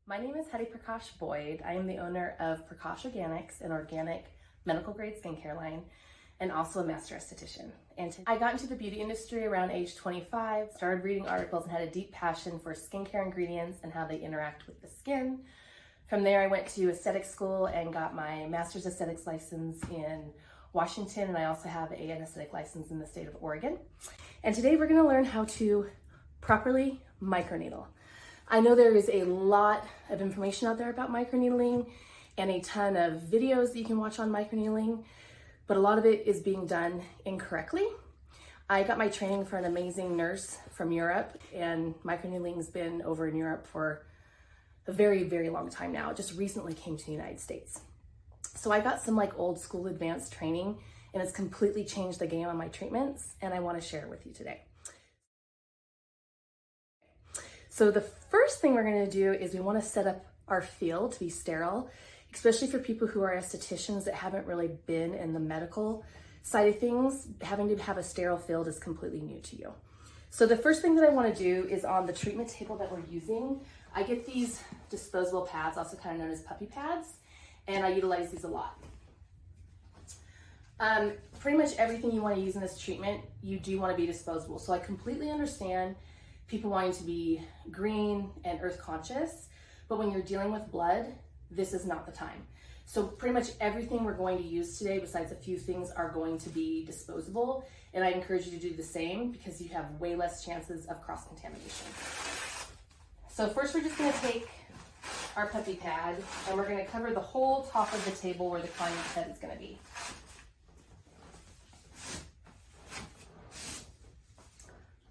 My name is Hari Prakash Boyd. I am the owner of Prakash Organics, an organic medical grade skincare line, and also a master esthetician. And I got into the beauty industry around age 25, started reading articles and had a deep passion for skincare ingredients and how they interact with the skin. From there, I went to aesthetic school and got my master's aesthetics license in Washington, and I also have an aesthetic license in the state of Oregon. And today we're gonna learn how to properly microneedle. I know there is a lot of information out there about microneedling and a ton of videos that you can watch on microneedling, but a lot of it is being done incorrectly. I got my training from an amazing nurse from Europe, and microneedling's been over in Europe for a very, very long time now. It just recently came to the United States. So I got some old school advanced training, and it's completely changed the game on my treatments, and I want to share it with you today. So the first thing we're going to do is we want to set up our field to be sterile, especially for people who are estheticians that haven't really been in the medical side of things. Having to have a sterile field is completely new to you. So the first thing that I want to do is on the treatment table that we're using, I get these disposable pads, also kind of known as puppy pads, and I utilize these a lot. Pretty much everything you want to use in this treatment, you do want to be disposable. So I completely understand people wanting to be green and earth conscious, but when you're dealing with blood, this is not the time. So pretty much everything we're going to use today, besides a few things, are going to be disposable, and I encourage you to do the same because you have way less chances of cross-contamination. So first we're just going to take our puppy pad and we're going to cover the whole top of the table where the client's head is going to be.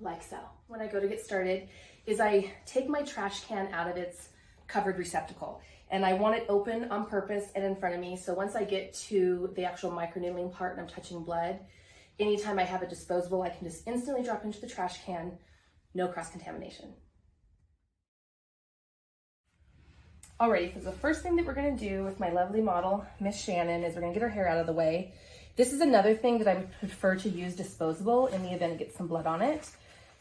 Like so. When I go to get started is I take my trash can out of its covered receptacle, and I want it open on purpose and in front of me. So once I get to the actual microneedling part and I'm touching blood, anytime I have a disposable, I can just instantly drop into the trash can, no cross-contamination. Alrighty, so the first thing that we're gonna do with my lovely model, Miss Shannon, is we're gonna get her hair out of the way. This is another thing that I would prefer to use disposable in the event it gets some blood on it,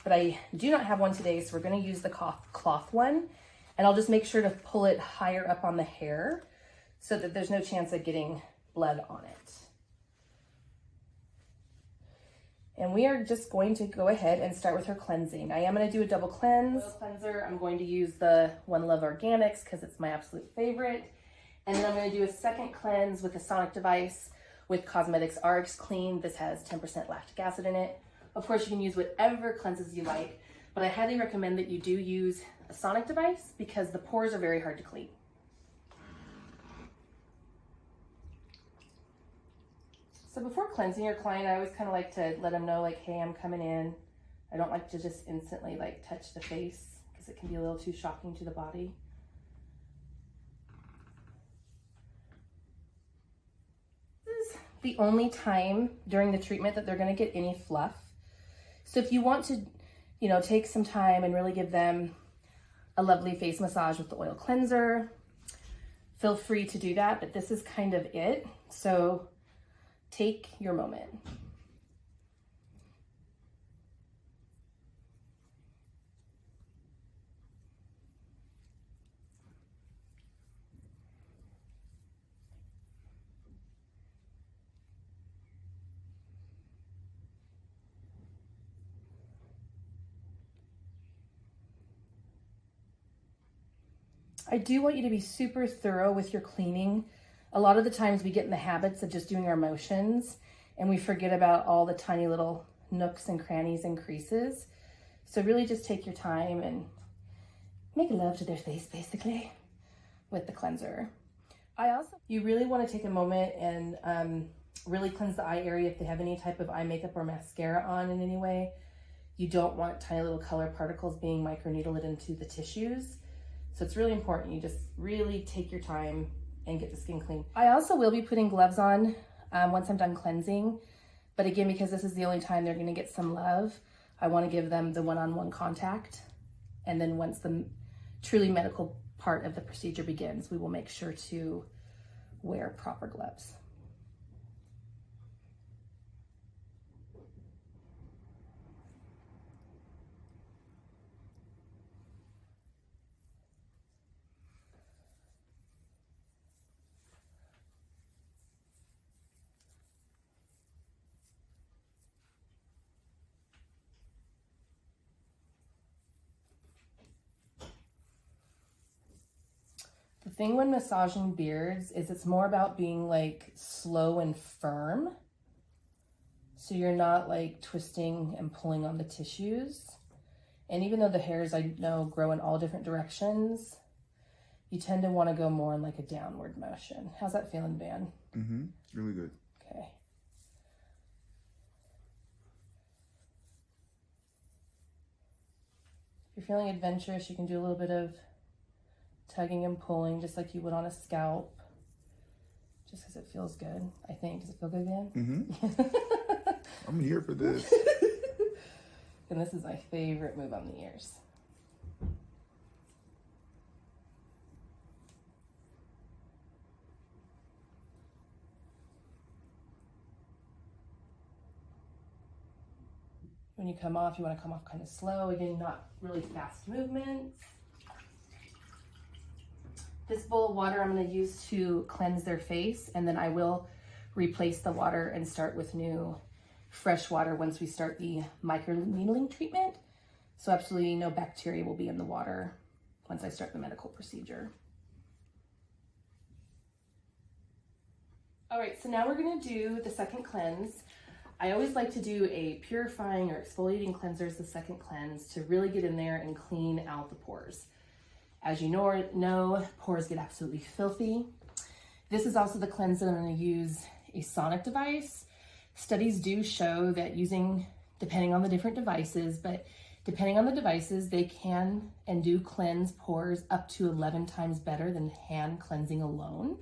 but I do not have one today, so we're gonna use the cloth one, and I'll just make sure to pull it higher up on the hair so that there's no chance of getting blood on it. And we are just going to go ahead and start with her cleansing. I am gonna do a double cleanse. Oil cleanser, I'm going to use the One Love Organics because it's my absolute favorite. And then I'm gonna do a second cleanse with a sonic device with Cosmetics RX Clean. This has 10% lactic acid in it. Of course, you can use whatever cleanses you like, but I highly recommend that you do use a sonic device because the pores are very hard to clean. So before cleansing your client, I always kind of like to let them know, hey, I'm coming in. I don't like to just instantly touch the face because it can be a little too shocking to the body. This is the only time during the treatment that they're going to get any fluff. So if you want to, take some time and really give them a lovely face massage with the oil cleanser, feel free to do that, but this is kind of it. So take your moment. I do want you to be super thorough with your cleaning. A lot of the times we get in the habits of just doing our motions and we forget about all the tiny little nooks and crannies and creases. So really just take your time and make love to their face basically with the cleanser. You really want to take a moment and really cleanse the eye area if they have any type of eye makeup or mascara on in any way. You don't want tiny little color particles being microneedled into the tissues. So it's really important you just really take your time and get the skin clean. I also will be putting gloves on once I'm done cleansing. But again, because this is the only time they're gonna get some love, I wanna give them the one-on-one contact. And then once the truly medical part of the procedure begins, we will make sure to wear proper gloves. The thing when massaging beards is it's more about being like slow and firm. So you're not like twisting and pulling on the tissues. And even though the hairs, I know, grow in all different directions, you tend to want to go more in like a downward motion. How's that feeling, Van? Mm-hmm. It's really good. Okay. If you're feeling adventurous, you can do a little bit of tugging and pulling just like you would on a scalp. Just because it feels good, I think. Does it feel good, Van? Mm-hmm. I'm here for this. And this is my favorite move on the ears. When you come off, you want to come off kind of slow. Again, not really fast movements. This bowl of water I'm going to use to cleanse their face, and then I will replace the water and start with new fresh water once we start the microneedling treatment. So absolutely no bacteria will be in the water once I start the medical procedure. All right, so now we're going to do the second cleanse. I always like to do a purifying or exfoliating cleanser as the second cleanse to really get in there and clean out the pores. As you know, pores get absolutely filthy. This is also the cleanse that I'm going to use a sonic device. Studies do show that using, depending on the different devices, but depending on the devices, they can and do cleanse pores up to 11 times better than hand cleansing alone.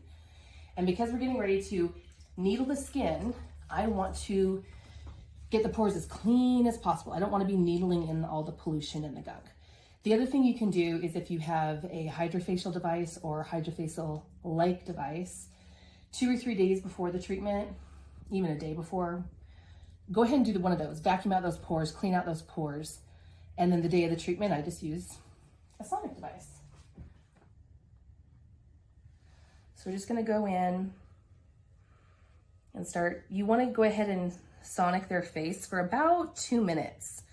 And because we're getting ready to needle the skin, I want to get the pores as clean as possible. I don't want to be needling in all the pollution and the gunk. The other thing you can do is if you have a hydrofacial device or hydrofacial-like device, 2 or 3 days before the treatment, even a day before, go ahead and do one of those. Vacuum out those pores, clean out those pores. And then the day of the treatment, I just use a sonic device. So we're just gonna go in and start. You wanna go ahead and sonic their face for about 2 minutes.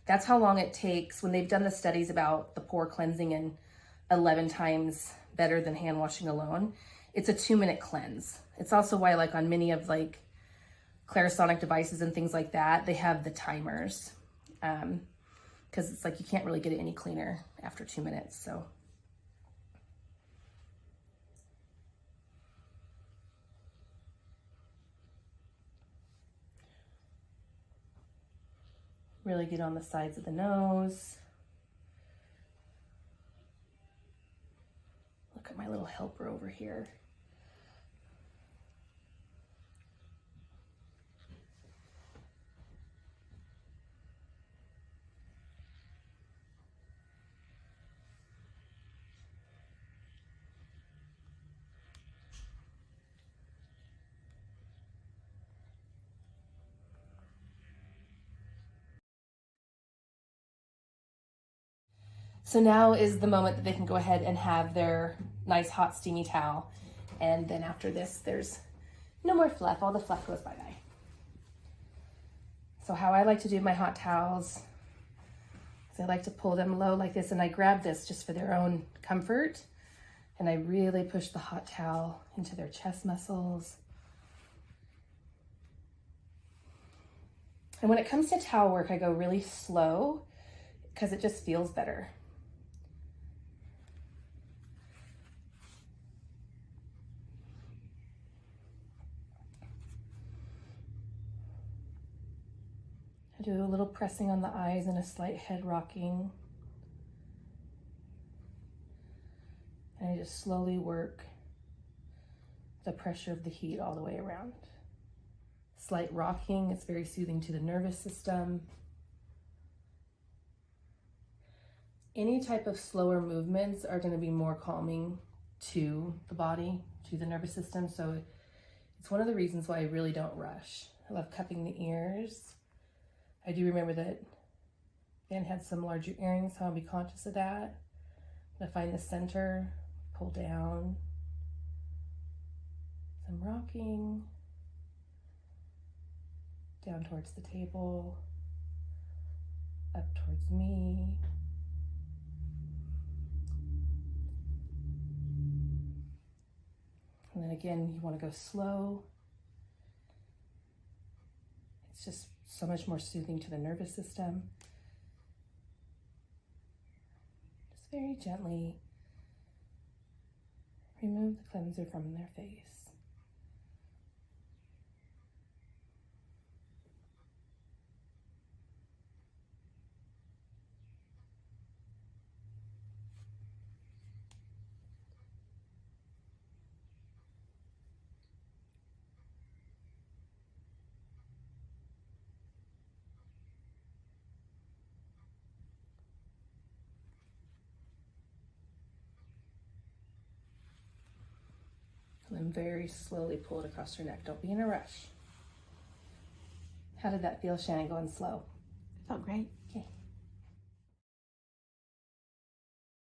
That's how long it takes when they've done the studies about the pore cleansing and 11 times better than hand washing alone. It's a 2-minute cleanse. It's also why like on many of like Clarisonic devices and things like that, they have the timers. Because it's like you can't really get it any cleaner after 2 minutes, so. Really get on the sides of the nose. Look at my little helper over here. So now is the moment that they can go ahead and have their nice hot steamy towel. And then after this, there's no more fluff. All the fluff goes bye-bye. So how I like to do my hot towels is I like to pull them low like this, and I grab this just for their own comfort. And I really push the hot towel into their chest muscles. And when it comes to towel work, I go really slow because it just feels better. I do a little pressing on the eyes and a slight head rocking. And I just slowly work the pressure of the heat all the way around. Slight rocking, it's very soothing to the nervous system. Any type of slower movements are going to be more calming to the body, to the nervous system. So it's one of the reasons why I really don't rush. I love cupping the ears. I do remember that Van had some larger earrings, so I'll be conscious of that. I'm gonna find the center, pull down, some rocking, down towards the table, up towards me. And again, you want to go slow. It's just so much more soothing to the nervous system. Just very gently remove the cleanser from their face. And then very slowly pull it across your neck. Don't be in a rush. How did that feel, Shannon, going slow? Felt great. Okay.